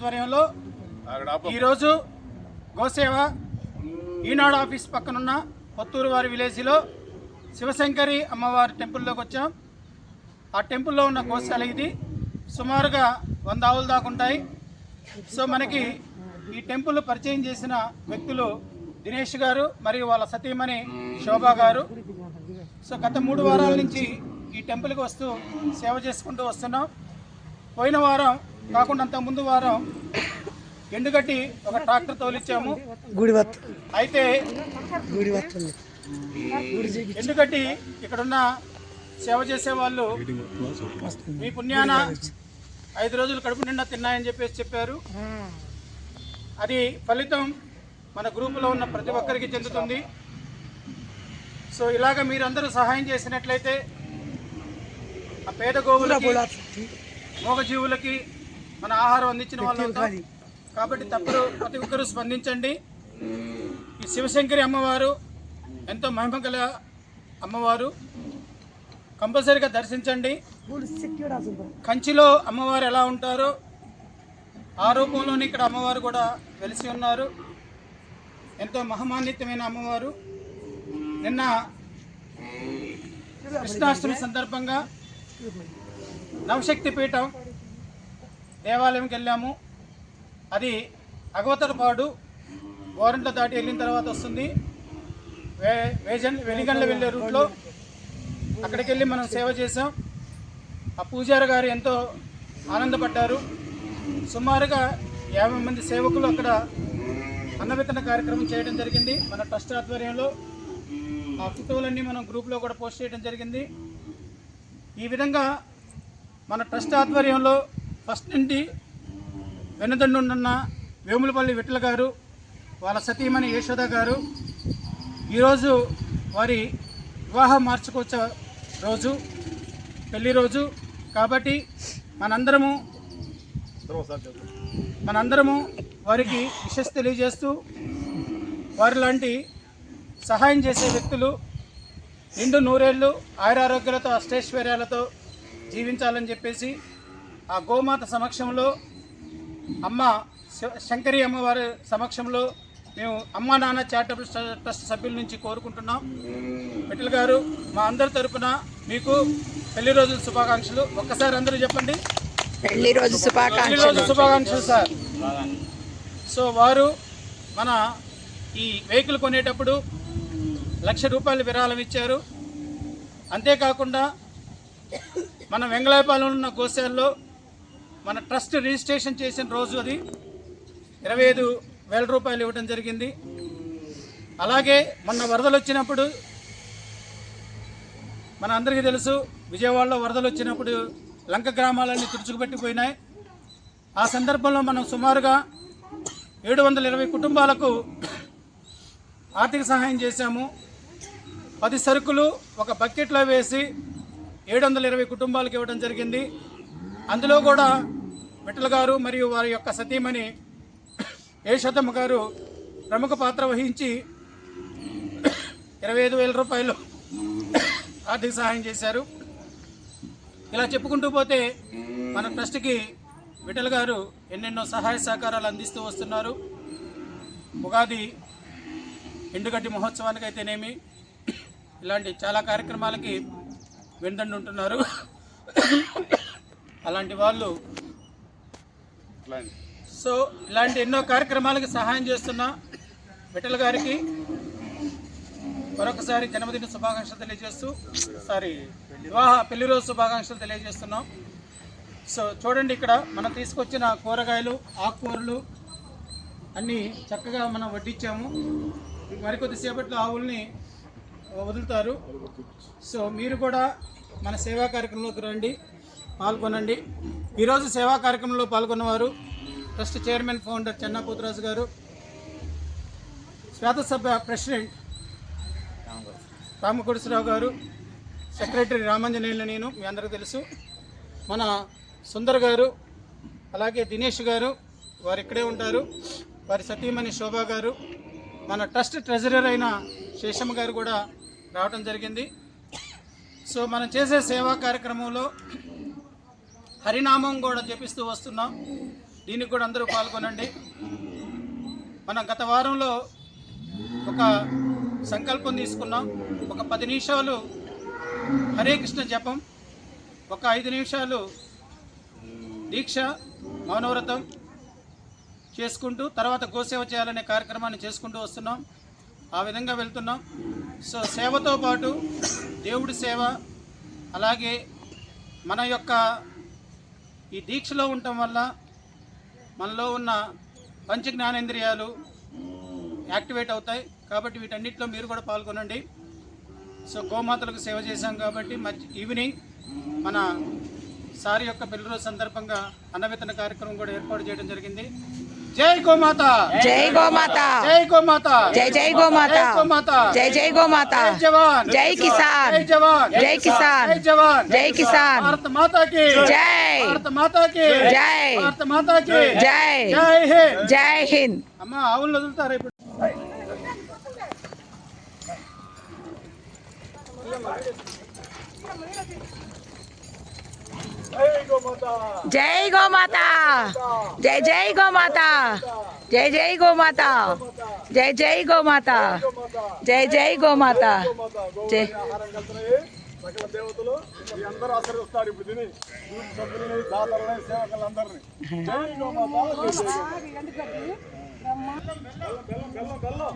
ఆధ్వర్యంలో ఈరోజు గోసేవ ఈనాడు ఆఫీస్ పక్కనున్న పొత్తూరు వారి విలేజ్లో శివశంకరి అమ్మవారి టెంపుల్లోకి వచ్చాం. ఆ టెంపుల్లో ఉన్న గోశాల ఇది. సుమారుగా 100 ఆవులు దాకా ఉంటాయి. సో మనకి ఈ టెంపుల్ పరిచయం చేసిన వ్యక్తులు దినేష్ గారు మరియు వాళ్ళ సతీమణి శోభా గారు. సో గత 3 వారాల నుంచి ఈ టెంపుల్కి వస్తూ సేవ చేసుకుంటూ వస్తున్నాం. పోయిన వారం కాకుండా అంత ముందు వారం ఎండుగడ్డి ఒక ట్రాక్టర్ తోలిచ్చాము. అయితే ఎండుగడ్డి ఇక్కడున్న సేవ చేసే వాళ్ళు మీ పుణ్యాన 5 రోజులు కడుపు నిండా తిన్నాయని చెప్పారు. అది ఫలితం మన గ్రూపులో ఉన్న ప్రతి ఒక్కరికి చెందుతుంది. సో ఇలాగ మీరందరూ సహాయం చేసినట్లయితే ఆ పేద గోవులకి మూగజీవులకి మన ఆహారం అందించిన వాళ్ళు అవుతాం. కాబట్టి ప్రతి ఒక్కరూ స్పందించండి. ఈ శివశంకరి అమ్మవారు ఎంతో మహిమ గల అమ్మవారు, కంపల్సరీగా దర్శించండి. కంచిలో అమ్మవారు ఎలా ఉంటారో ఆ రూపంలోనే ఇక్కడ అమ్మవారు కూడా వెలిసి ఉన్నారు. ఎంతో మహమాన్వితమైన అమ్మవారు. నిన్న కృష్ణాష్టమి సందర్భంగా నవశక్తి పీఠం దేవాలయంకి వెళ్ళాము. అది అగవతరపాడు గోరంట్ల దాటి వెళ్ళిన తర్వాత వస్తుంది. వెలిగండ్ల వెళ్ళే రూట్లో అక్కడికి వెళ్ళి మనం సేవ చేసాం. ఆ పూజారి గారు ఎంతో ఆనందపడ్డారు. సుమారుగా 50 మంది సేవకులు అక్కడ అన్నవితరణ కార్యక్రమం చేయడం జరిగింది. మన ట్రస్ట్ ఆధ్వర్యంలో ఆ ఫోటోలన్నీ మనం గ్రూప్లో కూడా పోస్ట్ చేయడం జరిగింది. ఈ విధంగా మన ట్రస్ట్ ఆధ్వర్యంలో ఫస్ట్ నుండి వెనుదండున్న వేములపల్లి విఠల గారు, వాళ్ళ సతీమణి యశోద గారు ఈరోజు వారి వివాహ వార్షికోత్సవ రోజు, పెళ్లి రోజు. కాబట్టి మనందరము వారికి విషెస్ తెలియజేస్తూ వారి లాంటి సహాయం చేసే వ్యక్తులు నిండు నూరేళ్ళు ఆయురారోగ్యాలతో అష్టైశ్వర్యాలతో జీవించాలని చెప్పేసి ఆ గోమాత సమక్షంలో, అమ్మ శంకరి అమ్మవారి సమక్షంలో మేము అమ్మా నాన్న చారిటబుల్ ట్రస్ట్ సభ్యుల నుంచి కోరుకుంటున్నాం. విఠల్ గారు, మా అందరి తరపున మీకు పెళ్లి రోజుల శుభాకాంక్షలు. ఒక్కసారి అందరూ చెప్పండి, పెళ్లి రోజు శుభాకాంక్షలు సార్. సో వారు మన ఈ వెహికల్ కొనేటప్పుడు ₹1,00,000 విరాళం ఇచ్చారు. అంతేకాకుండా మన వెంగళాయపాలెంలో ఉన్న గోశాలలో మన ట్రస్ట్ రిజిస్ట్రేషన్ చేసిన రోజు అది ₹25,000 ఇవ్వడం జరిగింది. అలాగే మొన్న వరదలు వచ్చినప్పుడు మన అందరికీ తెలుసు, విజయవాడలో వరదలు వచ్చినప్పుడు లంక గ్రామాలన్నీ తుడుచుకుపెట్టిపోయినాయి. ఆ సందర్భంలో మనం సుమారుగా 720 కుటుంబాలకు ఆర్థిక సహాయం చేశాము. 10 సరుకులు ఒక బకెట్లో వేసి 720 కుటుంబాలకు ఇవ్వడం జరిగింది. అందులో కూడా విఠల్ గారు మరియు వారి యొక్క సతీమణి యశోదమ్మ గారు ప్రముఖ పాత్ర వహించి ₹25,000 ఆర్థిక సహాయం చేశారు. ఇలా చెప్పుకుంటూ పోతే మన ట్రస్ట్కి విఠల్ గారు ఎన్నెన్నో సహాయ సహకారాలు అందిస్తూ వస్తున్నారు. ఉగాది ఎండుగడ్డి మహోత్సవానికి అయితేనేమి, ఇలాంటి చాలా కార్యక్రమాలకి వెంటండి ఉంటున్నారు. అలాంటి వాళ్ళు సో ఇలాంటి ఎన్నో కార్యక్రమాలకి సహాయం చేస్తున్న విఠల్ గారికి మరొకసారి జన్మదిన శుభాకాంక్షలు తెలియజేస్తూ పెళ్లి రోజు శుభాకాంక్షలు తెలియజేస్తున్నాం. సో చూడండి, ఇక్కడ మనం తీసుకొచ్చిన కూరగాయలు, ఆకుకూరలు అన్నీ చక్కగా మనం వడ్డించాము. మరికొద్దిసేపట్లో ఆవుల్ని వదులుతారు. సో మీరు కూడా మన సేవా కార్యక్రమంలోకి రండి, పాల్గొనండి. ఈరోజు సేవా కార్యక్రమంలో పాల్గొన్నవారు trust chairman founder Chenna Poturaju గారు, శ్వేతసభ ప్రెసిడెంట్ రామకోటేశ్వరరావు గారు, సెక్రటరీ రామాంజనేయులు, నేను మీ అందరికీ తెలుసు, మన సుందర్ గారు, అలాగే దినేష్ గారు వారు ఇక్కడే ఉంటారు, వారి సతీమణి శోభా గారు, మన ట్రస్ట్ ట్రెజరర్ అయిన శేషమ్మ గారు కూడా రావడం జరిగింది. సో మనం చేసే సేవా కార్యక్రమంలో హరినామం కూడా జపిస్తూ వస్తున్నాం. దీనికి కూడా అందరూ పాల్గొనండి. మనం గత వారంలో ఒక సంకల్పం తీసుకున్నాం. ఒక 10 నిమిషాలు హరే కృష్ణ జపం, ఒక 5 నిమిషాలు దీక్ష మౌనవ్రతం చేసుకుంటూ తర్వాత గోసేవ చేయాలనే కార్యక్రమాన్ని చేసుకుంటూ వస్తున్నాం. ఆ విధంగా వెళ్తున్నాం. సో సేవతో పాటు దేవుడి సేవ, అలాగే మన యొక్క ఈ దీక్షలో ఉండటం వల్ల మనలో ఉన్న పంచ జ్ఞానేంద్రియాలు యాక్టివేట్ అవుతాయి. కాబట్టి వీటన్నిటిలో మీరు కూడా పాల్గొనండి. సో గోమాతలకు సేవ చేశాం కాబట్టి ఈవినింగ్ మన సారి యొక్క పెళ్లి రోజు సందర్భంగా అన్నవితన కార్యక్రమం కూడా ఏర్పాటు చేయడం జరిగింది. జై గోమాత, జై గోమాత, జై గోమాత, జై జై గోమాత, జై జై గోమాత, జై జవాన్, జై కిసాన్, జై జవాన్, జై కిసాన్, జై జవాన్, జై కిసాన్, భారత మాతాకి జై, భారత మాతాకి జై, భారత మాతాకి జై, జై హింద్, జై హింద్. అమ్మ ఆవులు వదులుతారు ఇప్పుడు. జై గోమాత, జై జై గోమాత, జై జై గోమాత, జై జై గోమాత, జై జై గోమాత, జై సకల దేవతలు మీ అందరూ ఆశీర్వదిస్తారు. ఇప్పుడు తిని సభ్యులని, దాతలని, సేవకులందరినీ. జై గోమాత, జై జై గోమాత. బెల్లం